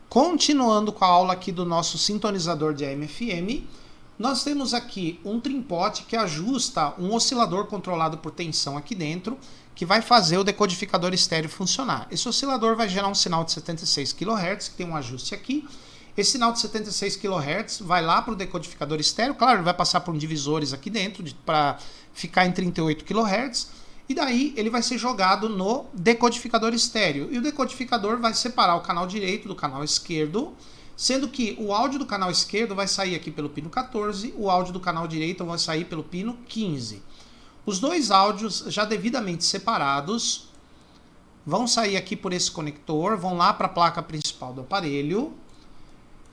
Continuando com a aula aqui do nosso sintonizador de AM/FM, nós temos aqui um trimpote que ajusta um oscilador controlado por tensão aqui dentro, que vai fazer o decodificador estéreo funcionar. Esse oscilador vai gerar um sinal de 76 kHz, que tem um ajuste aqui. Esse sinal de 76 kHz vai lá para o decodificador estéreo, claro, ele vai passar por divisores aqui dentro para ficar em 38 kHz, e daí ele vai ser jogado no decodificador estéreo. E o decodificador vai separar o canal direito do canal esquerdo, sendo que o áudio do canal esquerdo vai sair aqui pelo pino 14, o áudio do canal direito vai sair pelo pino 15. Os dois áudios já devidamente separados vão sair aqui por esse conector, vão lá para a placa principal do aparelho.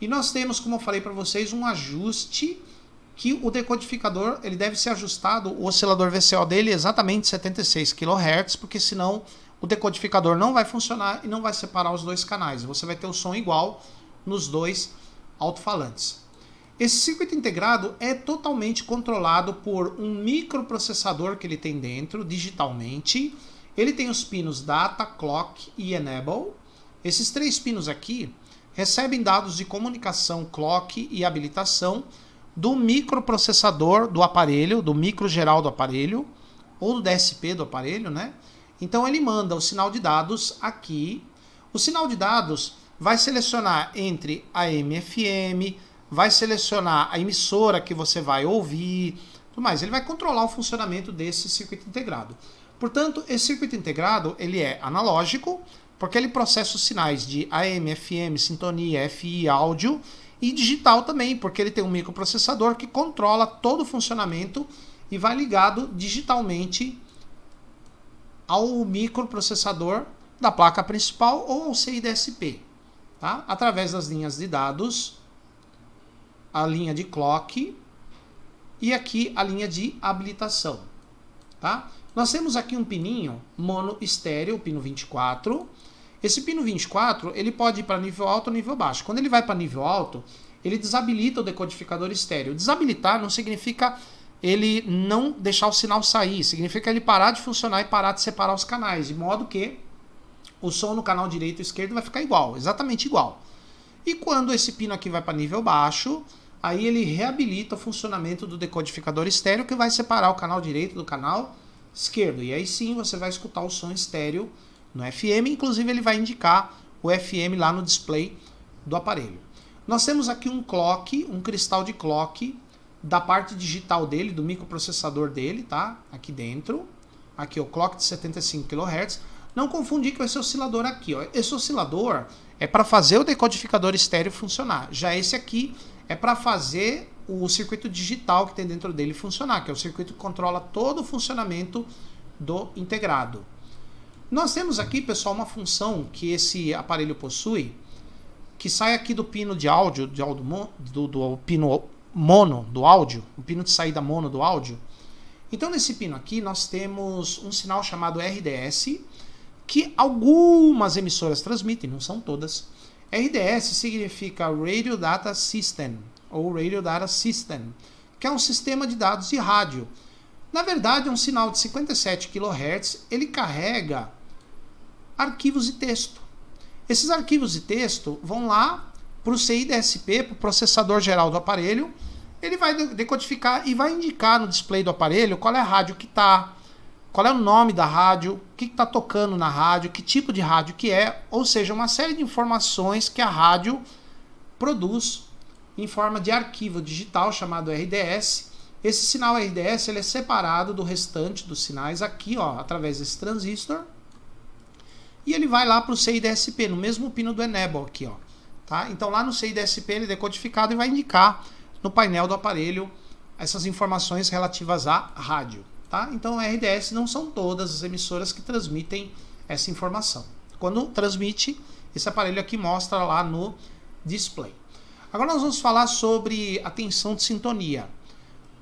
E nós temos, como eu falei para vocês, um ajuste que o decodificador ele deve ser ajustado, o oscilador VCO dele exatamente 76 kHz, porque senão o decodificador não vai funcionar e não vai separar os dois canais. Você vai ter o som igual nos dois alto-falantes. Esse circuito integrado é totalmente controlado por um microprocessador que ele tem dentro, digitalmente. Ele tem os pinos Data, Clock e Enable. Esses três pinos aqui recebem dados de comunicação, clock e habilitação do microprocessador do aparelho, do micro geral do aparelho, ou do DSP do aparelho, né? Então ele manda o sinal de dados aqui. O sinal de dados vai selecionar entre AM/FM, vai selecionar a emissora que você vai ouvir, tudo mais. Ele vai controlar o funcionamento desse circuito integrado. Portanto, esse circuito integrado ele é analógico, porque ele processa os sinais de AM, FM, sintonia, FI, áudio, e digital também, porque ele tem um microprocessador que controla todo o funcionamento e vai ligado digitalmente ao microprocessador da placa principal ou ao CIDSP, tá? Através das linhas de dados, a linha de clock e aqui a linha de habilitação, tá? Nós temos aqui um pininho mono estéreo, o pino 24. Esse pino 24, ele pode ir para nível alto ou nível baixo. Quando ele vai para nível alto, ele desabilita o decodificador estéreo. Desabilitar não significa ele não deixar o sinal sair, significa ele parar de funcionar e parar de separar os canais, de modo que o som no canal direito e esquerdo vai ficar igual, exatamente igual. E quando esse pino aqui vai para nível baixo, aí ele reabilita o funcionamento do decodificador estéreo, que vai separar o canal direito do canal esquerdo. E aí sim você vai escutar o som estéreo no FM, inclusive ele vai indicar o FM lá no display do aparelho. Nós temos aqui um clock, um cristal de clock da parte digital dele, do microprocessador dele, tá? Aqui dentro. Aqui o clock de 75 kHz. Não confundir com esse oscilador aqui, ó. Esse oscilador é para fazer o decodificador estéreo funcionar. Já esse aqui é para fazer o circuito digital que tem dentro dele funcionar, que é o circuito que controla todo o funcionamento do integrado. Nós temos aqui, pessoal, uma função que esse aparelho possui, que sai aqui do pino de áudio, do pino mono do áudio, o pino de saída mono do áudio. Então nesse pino aqui nós temos um sinal chamado RDS, que algumas emissoras transmitem, não são todas. RDS significa Radio Data System, ou Radio Data System, que é um sistema de dados de rádio. Na verdade, é um sinal de 57 kHz, ele carrega arquivos de texto. Esses arquivos de texto vão lá para o CIDSP, para o processador geral do aparelho. Ele vai decodificar e vai indicar no display do aparelho qual é a rádio que está, qual é o nome da rádio, o que está tocando na rádio, que tipo de rádio que é, ou seja, uma série de informações que a rádio produz em forma de arquivo digital chamado RDS. Esse sinal RDS ele é separado do restante dos sinais aqui, ó, através desse transistor. E ele vai lá para o CIDSP, no mesmo pino do Enable aqui, ó. Tá? Então lá no CIDSP ele é decodificado e vai indicar no painel do aparelho essas informações relativas à rádio. Tá? Então RDS não são todas as emissoras que transmitem essa informação. Quando transmite, esse aparelho aqui mostra lá no display. Agora nós vamos falar sobre a tensão de sintonia.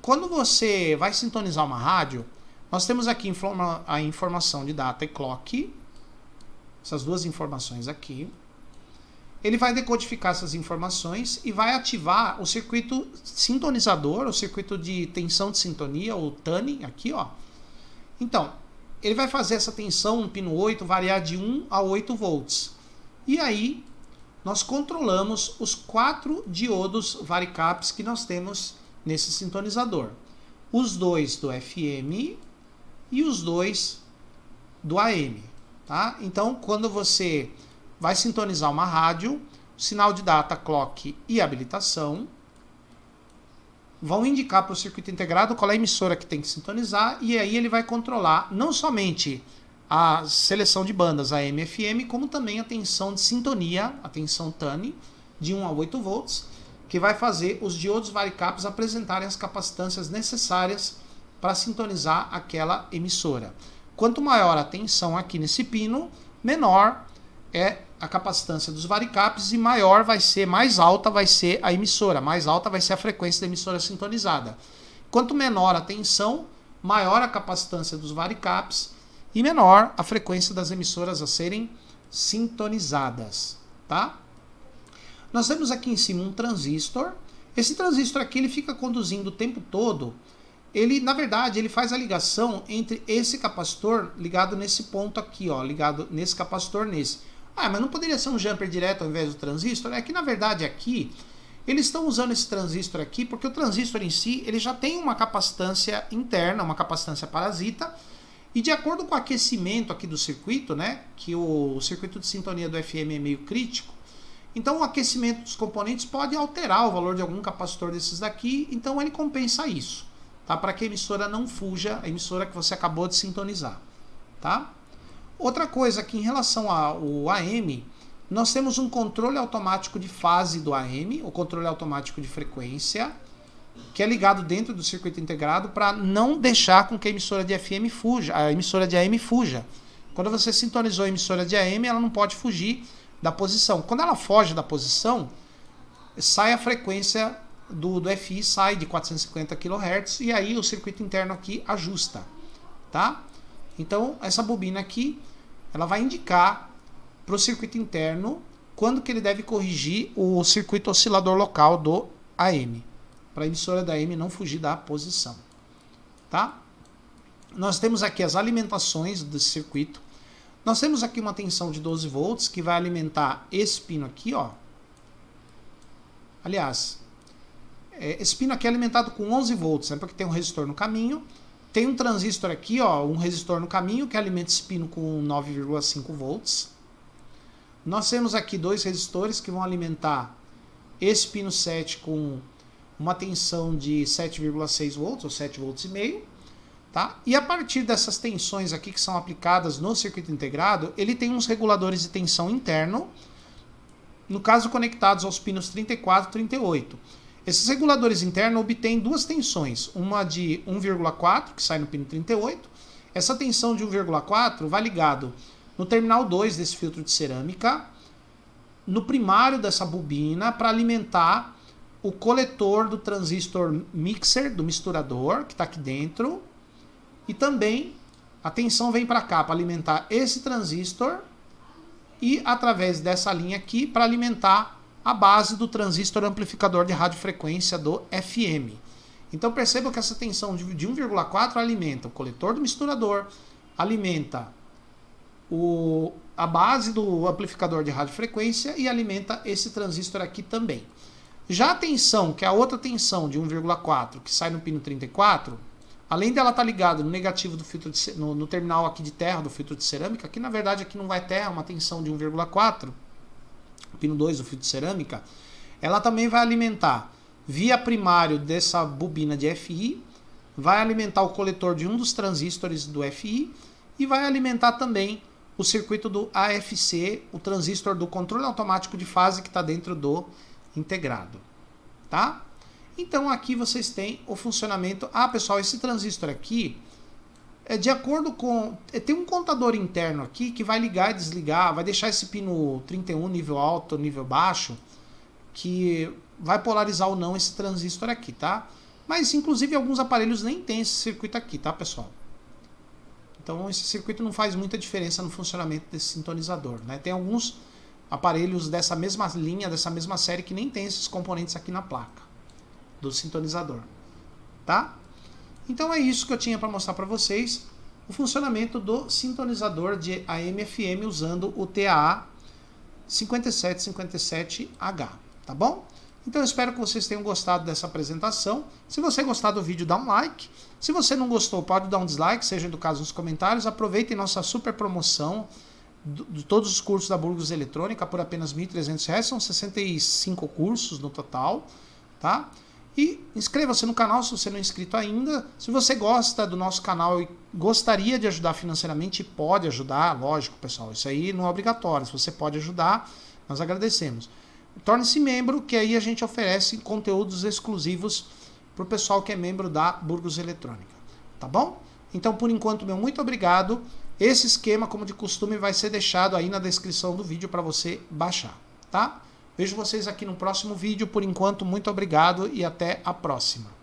Quando você vai sintonizar uma rádio, nós temos aqui a informação de data e clock, essas duas informações aqui. Ele vai decodificar essas informações e vai ativar o circuito sintonizador, o circuito de tensão de sintonia, o tuning, aqui, ó. Então, ele vai fazer essa tensão no pino 8 variar de 1 a 8 volts. E aí, nós controlamos os 4 diodos varicaps que nós temos nesse sintonizador. Os 2 do FM e os 2 do AM. Tá? Então, quando você vai sintonizar uma rádio, o sinal de data, clock e habilitação vão indicar para o circuito integrado qual é a emissora que tem que sintonizar, e aí ele vai controlar não somente a seleção de bandas AM e FM, como também a tensão de sintonia, a tensão TANI, de 1 a 8 volts, que vai fazer os diodos varicaps apresentarem as capacitâncias necessárias para sintonizar aquela emissora. Quanto maior a tensão aqui nesse pino, menor é a capacitância dos varicaps e maior vai ser, mais alta vai ser a emissora, mais alta vai ser a frequência da emissora sintonizada. Quanto menor a tensão, maior a capacitância dos varicaps e menor a frequência das emissoras a serem sintonizadas, tá? Nós temos aqui em cima um transistor. Esse transistor aqui ele fica conduzindo o tempo todo. Ele, na verdade, ele faz a ligação entre esse capacitor ligado nesse ponto aqui, ó, ligado nesse capacitor nesse. Ah, mas não poderia ser um jumper direto ao invés do transistor? É que, na verdade, aqui, eles estão usando esse transistor aqui porque o transistor em si, ele já tem uma capacitância interna, uma capacitância parasita, e de acordo com o aquecimento aqui do circuito, né, que o circuito de sintonia do FM é meio crítico, então o aquecimento dos componentes pode alterar o valor de algum capacitor desses daqui, então ele compensa isso, tá? Para que a emissora não fuja, a emissora que você acabou de sintonizar, tá? Outra coisa aqui em relação ao AM, nós temos um controle automático de fase do AM, o controle automático de frequência, que é ligado dentro do circuito integrado para não deixar com que a emissora de FM fuja, a emissora de AM fuja. Quando você sintonizou a emissora de AM, ela não pode fugir da posição. Quando ela foge da posição, sai a frequência do FI, sai de 450 kHz e aí o circuito interno aqui ajusta, tá? Então, essa bobina aqui, ela vai indicar para o circuito interno quando que ele deve corrigir o circuito oscilador local do AM, para a emissora da AM não fugir da posição, tá? Nós temos aqui as alimentações desse circuito. Nós temos aqui uma tensão de 12 volts que vai alimentar esse pino aqui, ó. Aliás, esse pino aqui é alimentado com 11 volts, né, porque tem um resistor no caminho. Tem um transistor aqui, ó, um resistor no caminho que alimenta esse pino com 9,5 volts. Nós temos aqui 2 resistores que vão alimentar esse pino 7 com uma tensão de 7,6 volts ou 7 volts e meio, tá? E a partir dessas tensões aqui que são aplicadas no circuito integrado, ele tem uns reguladores de tensão interno, no caso conectados aos pinos 34 e 38. Esses reguladores internos obtêm 2 tensões, uma de 1,4, que sai no pino 38. Essa tensão de 1,4 vai ligado no terminal 2 desse filtro de cerâmica, no primário dessa bobina, para alimentar o coletor do transistor mixer, do misturador, que está aqui dentro. E também a tensão vem para cá, para alimentar esse transistor, e através dessa linha aqui, para alimentar a base do transistor amplificador de radiofrequência do FM. Então percebam que essa tensão de 1,4 alimenta o coletor do misturador, alimenta a base do amplificador de radiofrequência e alimenta esse transistor aqui também. Já a tensão, que é a outra tensão de 1,4 que sai no pino 34, além dela estar ligada no negativo do filtro no terminal aqui de terra do filtro de cerâmica, que na verdade aqui não vai terra, uma tensão de 1,4, pino 2 do filtro de cerâmica, ela também vai alimentar via primário dessa bobina de FI, vai alimentar o coletor de um dos transistores do FI e vai alimentar também o circuito do AFC, o transistor do controle automático de fase que está dentro do integrado, tá? Então aqui vocês têm o funcionamento. Ah, pessoal, esse transistor aqui é de acordo com... Tem um contador interno aqui que vai ligar e desligar, vai deixar esse pino 31 nível alto, nível baixo, que vai polarizar ou não esse transistor aqui, tá? Mas inclusive alguns aparelhos nem tem esse circuito aqui, tá, pessoal? Então esse circuito não faz muita diferença no funcionamento desse sintonizador, né? Tem alguns aparelhos dessa mesma linha, dessa mesma série, que nem tem esses componentes aqui na placa do sintonizador, tá? Então é isso que eu tinha para mostrar para vocês, o funcionamento do sintonizador de AM/FM usando o TAA 5757H, tá bom? Então eu espero que vocês tenham gostado dessa apresentação. Se você gostar do vídeo, dá um like. Se você não gostou, pode dar um dislike, seja do caso nos comentários. Aproveitem nossa super promoção de todos os cursos da Burgos Eletrônica por apenas R$ 1.300. São 65 cursos no total, tá? E inscreva-se no canal se você não é inscrito ainda. Se você gosta do nosso canal e gostaria de ajudar financeiramente, pode ajudar, lógico, pessoal. Isso aí não é obrigatório. Se você pode ajudar, nós agradecemos. Torne-se membro, que aí a gente oferece conteúdos exclusivos para o pessoal que é membro da Burgos Eletrônica. Tá bom? Então, por enquanto, meu muito obrigado. Esse esquema, como de costume, vai ser deixado aí na descrição do vídeo para você baixar, tá? Vejo vocês aqui no próximo vídeo. Por enquanto, muito obrigado e até a próxima.